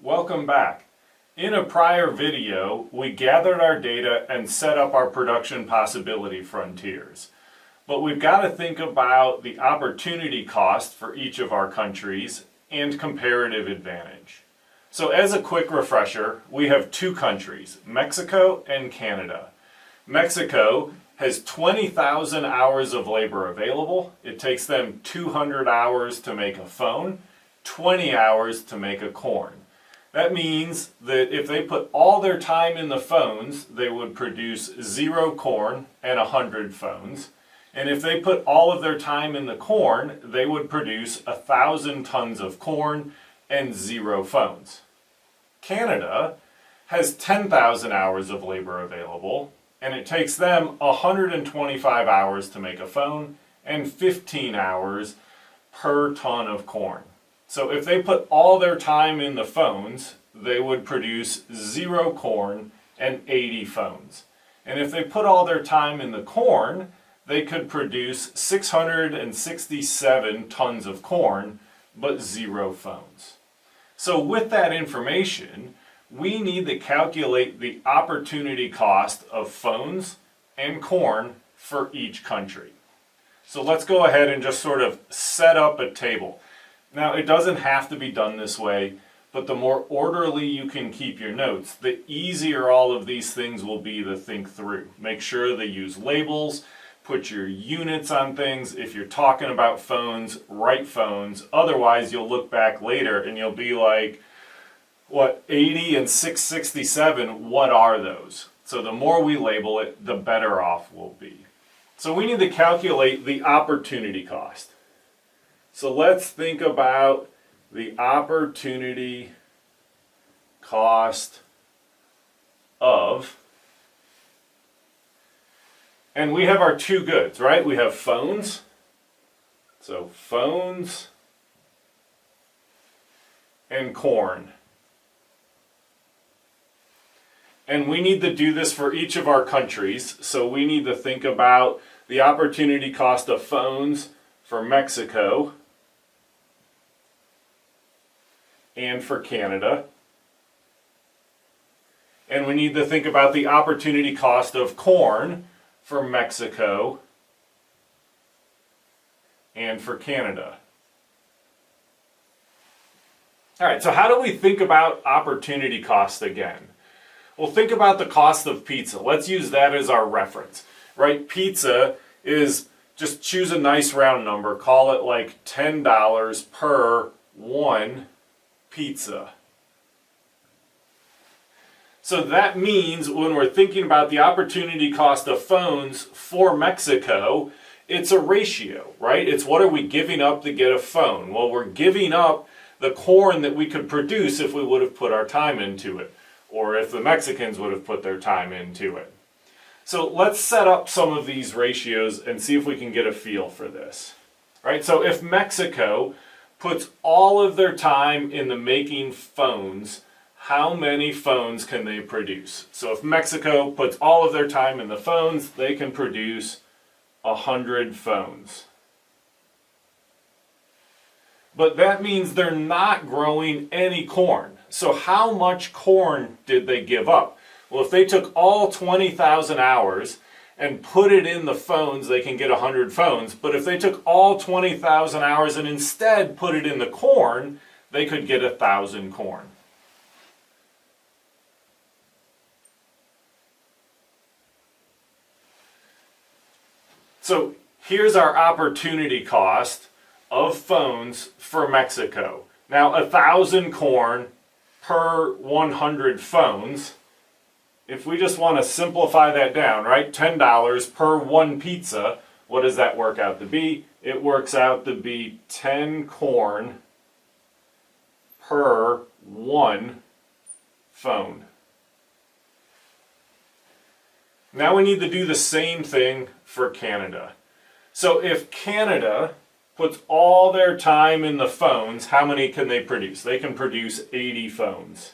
Welcome back. In a prior video, we gathered our data and set up our production possibility frontiers. But we've got to think about the opportunity cost for each of our countries and comparative advantage. So as a quick refresher, we have two countries, Mexico and Canada. Mexico has 20,000 hours of labor available. It takes them 200 hours to make a phone, 20 hours to make a corn. That means that if they put all their time in the phones, they would produce 0 corn and 100 phones. And if they put all of their time in the corn, they would produce 1,000 tons of corn and 0 phones. Canada has 10,000 hours of labor available, and it takes them 125 hours to make a phone and 15 hours per ton of corn. So if they put all their time in the phones, they would produce 0 corn and 80 phones. And if they put all their time in the corn, they could produce 667 tons of corn, but 0 phones. So with that information, we need to calculate the opportunity cost of phones and corn for each country. So let's go ahead and just sort of set up a table. Now, it doesn't have to be done this way, but the more orderly you can keep your notes, the easier all of these things will be to think through. Make sure they use labels, put your units on things. If you're talking about phones, write phones. Otherwise, you'll look back later and you'll be like, what, 80 and 667, what are those? So the more we label it, the better off we'll be. So we need to calculate the opportunity cost. So let's think about the opportunity cost of, and we have our two goods, right? We have phones, so phones and corn. And we need to do this for each of our countries, so we need to think about the opportunity cost of phones for Mexico and for Canada. And we need to think about the opportunity cost of corn for Mexico and for Canada. All right, so how do we think about opportunity cost again? Well, think about the cost of pizza. Let's use that as our reference, right? Pizza is, just choose a nice round number, call it like $10 per one pizza. So that means when we're thinking about the opportunity cost of phones for Mexico, it's a ratio, right? It's what are we giving up to get a phone? Well, we're giving up the corn that we could produce if we would have put our time into it, or if the Mexicans would have put their time into it. So let's set up some of these ratios and see if we can get a feel for this, right? So if Mexico puts all of their time into making phones, how many phones can they produce? So if Mexico puts all of their time in the phones, they can produce 100 phones. But that means they're not growing any corn. So how much corn did they give up? Well, if they took all 20,000 hours and put it in the phones, they can get 100 phones. But if they took all 20,000 hours and instead put it in the corn, they could get 1,000 corn. So here's our opportunity cost of phones for Mexico. Now, 1,000 corn per 100 phones. If we just want to simplify that down, right? $10 per one pizza, what does that work out to be? It works out to be 10 corn per one phone. Now we need to do the same thing for Canada. So if Canada puts all their time in the phones, how many can they produce? They can produce 80 phones.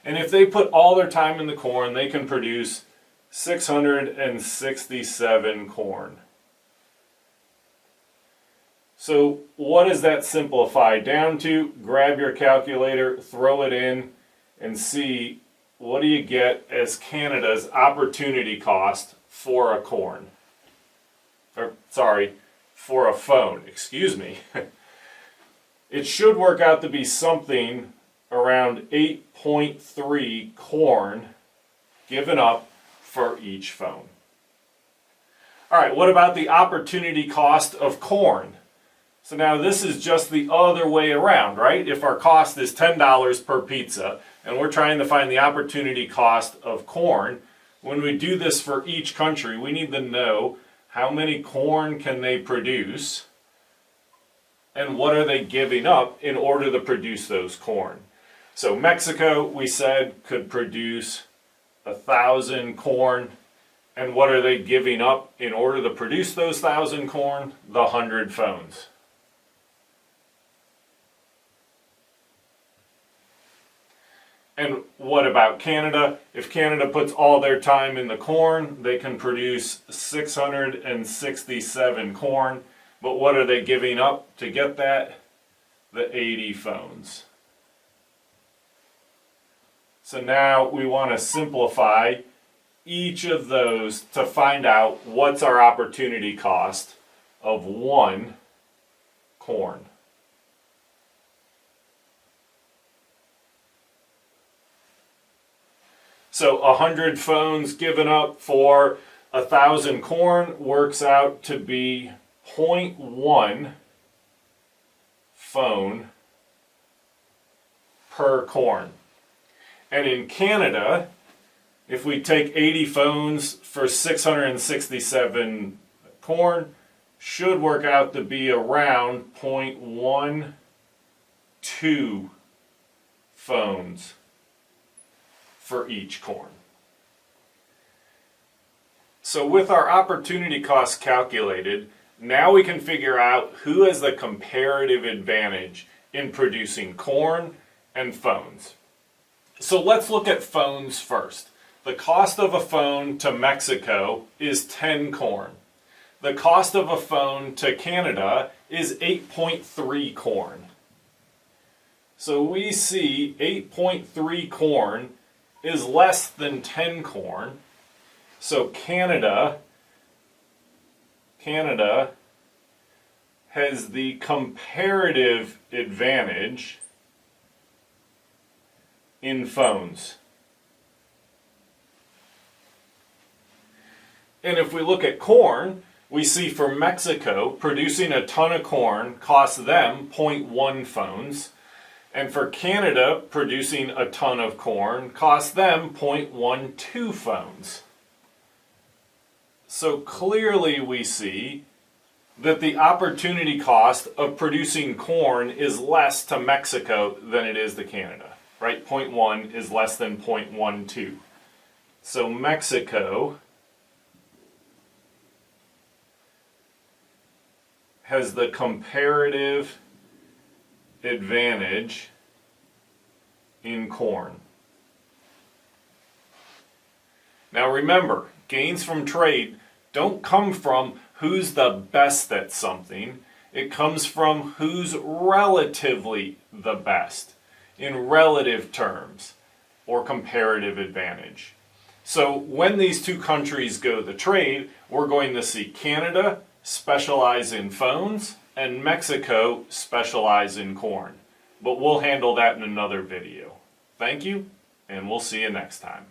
And if they put all their time in the corn, they can produce 667 corn. So what does that simplify down to? Grab your calculator, throw it in, and see what do you get as Canada's opportunity cost for a corn. Or, sorry, for a phone, excuse me. It should work out to be something around 8.3 corn given up for each phone. All right, what about the opportunity cost of corn? So now this is just the other way around, right? If our cost is $10 per pizza and we're trying to find the opportunity cost of corn, when we do this for each country, we need to know how many corn can they produce and what are they giving up in order to produce those corn. So Mexico, we said, could produce 1,000 corn. And what are they giving up in order to produce those 1,000 corn? The 100 phones. And what about Canada? If Canada puts all their time in the corn, they can produce 667 corn. But what are they giving up to get that? The 80 phones. So now we want to simplify each of those to find out what's our opportunity cost of one corn. So 100 phones given up for 1,000 corn works out to be 0.1 phone per corn. And in Canada, if we take 80 phones for 667 corn, should work out to be around 0.12 phones for each corn. So with our opportunity cost calculated, now we can figure out who has the comparative advantage in producing corn and phones. So let's look at phones first. The cost of a phone to Mexico is 10 corn. The cost of a phone to Canada is 8.3 corn. So we see 8.3 corn is less than 10 corn. So Canada has the comparative advantage in phones. And if we look at corn, we see for Mexico, producing a ton of corn costs them 0.1 phones. And for Canada, producing a ton of corn costs them 0.12 phones. So clearly we see that the opportunity cost of producing corn is less to Mexico than it is to Canada, right? 0.1 is less than 0.12. So Mexico has the comparative advantage in corn. Now remember, gains from trade don't come from who's the best at something. It comes from who's relatively the best in relative terms or comparative advantage. So when these two countries go to trade, we're going to see Canada specialize in phones and Mexico specialize in corn. But we'll handle that in another video. Thank you, and we'll see you next time.